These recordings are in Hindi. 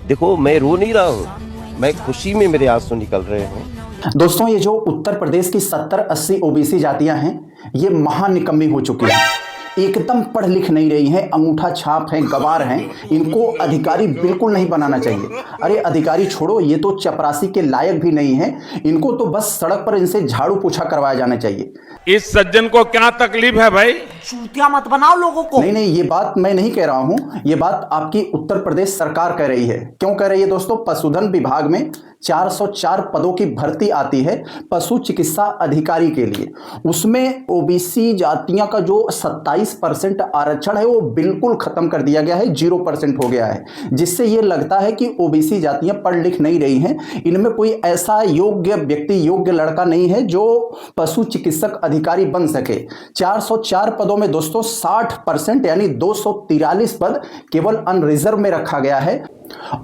देखो मैं रो नहीं रहा हूँ, मैं खुशी में मेरे आंसू निकल रहे हैं। दोस्तों, ये जो उत्तर प्रदेश की 70-80 ओबीसी जातियां हैं, ये महानिकम्मी हो चुकी हैं। एकदम पढ़ लिख नहीं रही हैं, अंगूठा छाप हैं, गवार हैं। इनको अधिकारी बिल्कुल नहीं बनाना चाहिए। अरे अधिकारी छोड़ो, ये तो चपरासी के लायक भी नहीं है। इनको तो बस सड़क पर इनसे झाड़ू पोछा करवाया जाना चाहिए। इस सज्जन को क्या तकलीफ है भाई? चूतिया मत बनाओ लोगों को। नहीं, ये बात मैं नहीं कह रहा हूं, ये बात आपकी उत्तर प्रदेश सरकार कह रही है। क्यों कह रही है दोस्तों? पशुधन विभाग में 404 पदों की भर्ती आती है पशु चिकित्सा अधिकारी के लिए। उसमें ओबीसी जातियों का जो 27% आरक्षण है वो बिल्कुल खत्म कर दिया गया है, 0% हो गया है। जिससे ये लगता है कि ओबीसी जातियां पढ़ लिख नहीं रही हैं, इनमें कोई ऐसा योग्य व्यक्ति, योग्य लड़का नहीं है जो पशु चिकित्सक अधिकारी बन सके। 404 पदों में दोस्तों 60% यानी 243 पद केवल अनरिजर्व में रखा गया है।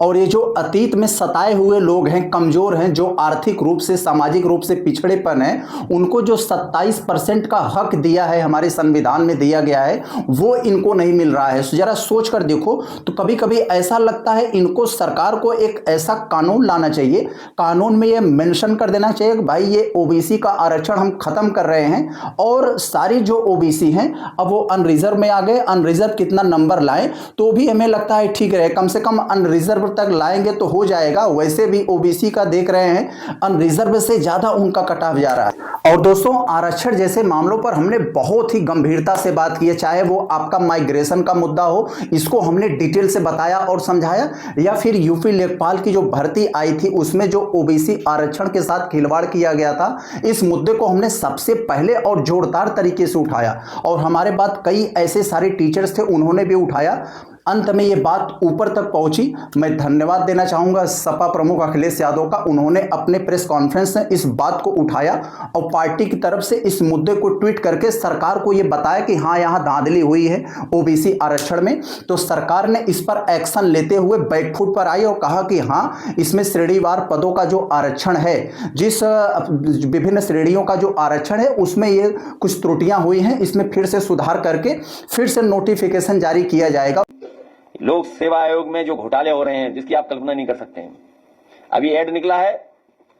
और ये जो अतीत में सताए हुए लोग हैं, कमजोर हैं, जो आर्थिक रूप से, सामाजिक रूप से पिछड़ेपन है, उनको जो 27% का हक दिया है, हमारे संविधान में दिया गया है, वो इनको नहीं मिल रहा है। जरा सोच कर देखो तो कभी कभी ऐसा लगता है इनको, सरकार को एक ऐसा कानून लाना चाहिए, कानून में ये मेंशन कर देना चाहिए कि भाई ये ओबीसी का आरक्षण हम खत्म कर रहे हैं और सारी जो ओबीसी हैं अब वो अनरिजर्व में आ गए। अनरिजर्व कितना नंबर लाएं तो भी हमें लगता है ठीक रहे, कम से कम अनरिजर्व तक लाएंगे तो हो जाएगा। वैसे भी ओबीसी का देख रहे हैं अनरिजर्व से ज्यादा उनका कटाव जा रहा है। और दोस्तों, आरक्षण जैसे मामलों पर हमने बहुत ही गंभीरता से बात की है, चाहे वो आपका माइग्रेशन का मुद्दा हो, इसको हमने डिटेल से बताया और समझाया, या फिर यूपी लेखपाल की जो भर्ती आई थी उसमें जो ओबीसी आरक्षण के साथ खिलवाड़ किया गया था, इस मुद्दे को हमने सबसे पहले और जोरदार तरीके से उठाया। और हमारे बाद कई ऐसे सारे टीचर्स थे, उन्होंने भी उठाया। अंत में ये बात ऊपर तक पहुंची। मैं धन्यवाद देना चाहूंगा सपा प्रमुख अखिलेश यादव का, उन्होंने अपने प्रेस कॉन्फ्रेंस में इस बात को उठाया और पार्टी की तरफ से इस मुद्दे को ट्वीट करके सरकार को ये बताया कि हाँ, यहाँ धांधली हुई है ओबीसी आरक्षण में। तो सरकार ने इस पर एक्शन लेते हुए बैकफुट पर आई और कहा कि हाँ, इसमें श्रेणीवार पदों का जो आरक्षण है, जिस विभिन्न श्रेणियों का जो आरक्षण है उसमें ये कुछ त्रुटियां हुई हैं, इसमें फिर से सुधार करके फिर से नोटिफिकेशन जारी किया जाएगा। लोक सेवा आयोग में जो घोटाले हो रहे हैं जिसकी आप कल्पना नहीं कर सकते हैं। अभी ऐड निकला है,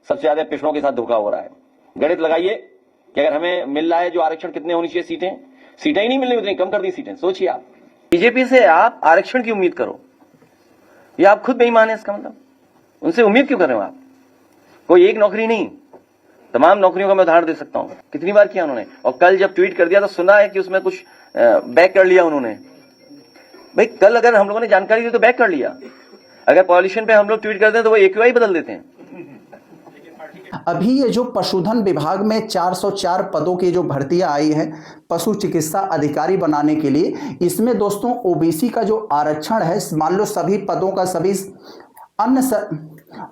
सबसे ज्यादा पिछड़ों के साथ धोखा हो रहा है। गणित लगाइए कि अगर हमें मिल रहा है जो आरक्षण, कितने होनी चाहिए सीटें ही नहीं मिल रही, उतनी कम कर दी सीटें। सोचिए आप, बीजेपी से आप आरक्षण की उम्मीद करो, या आप खुद बेईमान है? इसका मतलब उनसे उम्मीद क्यों कर रहे हो आप? कोई एक नौकरी नहीं, तमाम नौकरियों का मैं उदाहरण दे सकता हूं। कितनी बार किया उन्होंने, और कल जब ट्वीट कर दिया तो सुना है कि उसमें कुछ बैक कर लिया उन्होंने। भाई, कल अगर हम लोगों ने जानकारी दी तो बैक कर लिया। अगर पॉलिटिशियन पे हम लोग ट्वीट करते हैं तो वो एक्यूआई बदल देते हैं। अभी ये जो पशुधन विभाग में 404 पदों की जो भर्तियां आई है पशु चिकित्सा अधिकारी बनाने के लिए, इसमें दोस्तों ओबीसी का जो आरक्षण है, मान लो सभी पदों का सभी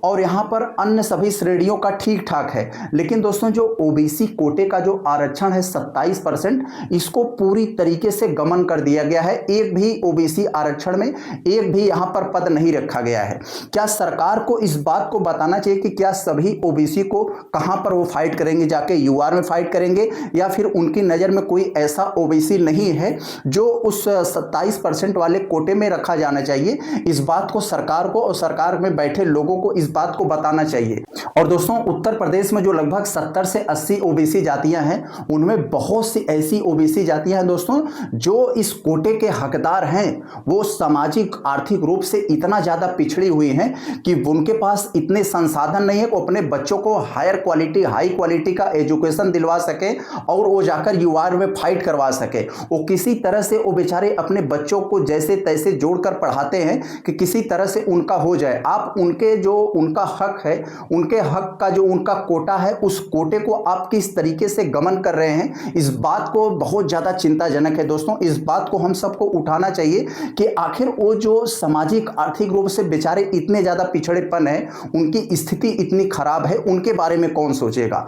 और यहाँ पर अन्य सभी श्रेणियों का ठीक ठाक है। लेकिन दोस्तों, जो ओबीसी कोटे का जो आरक्षण है 27%, इसको पूरी तरीके से गमन कर दिया गया है। एक भी ओबीसी आरक्षण में एक भी यहाँ पर पद नहीं रखा गया है। क्या सरकार को इस बात को बताना चाहिए कि क्या सभी ओबीसी को कहाँ पर वो फाइट करेंगे, जाके यूआर में फाइट करेंगे, या फिर उनकी नज़र में कोई ऐसा ओबीसी नहीं है जो उस 27% वाले कोटे में रखा जाना चाहिए? इस बात को सरकार को और सरकार में बैठे लोगों को इस बात को बताना चाहिए। और दोस्तों, उत्तर प्रदेश में जो लगभग 70 से 80 ओबीसी जातियां हैं, उनमें बहुत सी ऐसी ओबीसी जातियां हैं दोस्तों जो इस कोटे के हकदार हैं। वो सामाजिक आर्थिक रूप से इतना ज़्यादा पिछड़ी हुई हैं कि उनके पास इतने संसाधन नहीं है कि अपने बच्चों को हाई क्वालिटी का एजुकेशन दिलवा सके और वो जाकर यूआर में फाइट करवा सके। वो किसी तरह से वो बेचारे अपने बच्चों को जैसे तैसे जोड़कर पढ़ाते हैं कि किसी तरह से उनका हो जाए। आप उनके जो उनका हक है, उनके हक का जो उनका कोटा है, उस कोटे को आप किस तरीके से गमन कर रहे हैं, इस बात को बहुत ज़्यादा चिंताजनक है दोस्तों। इस बात को हम सबको उठाना चाहिए कि आखिर वो जो सामाजिक आर्थिक रूप से बेचारे इतने ज़्यादा पिछड़ेपन है, उनकी स्थिति इतनी खराब है, उनके बारे में कौन सोचेगा।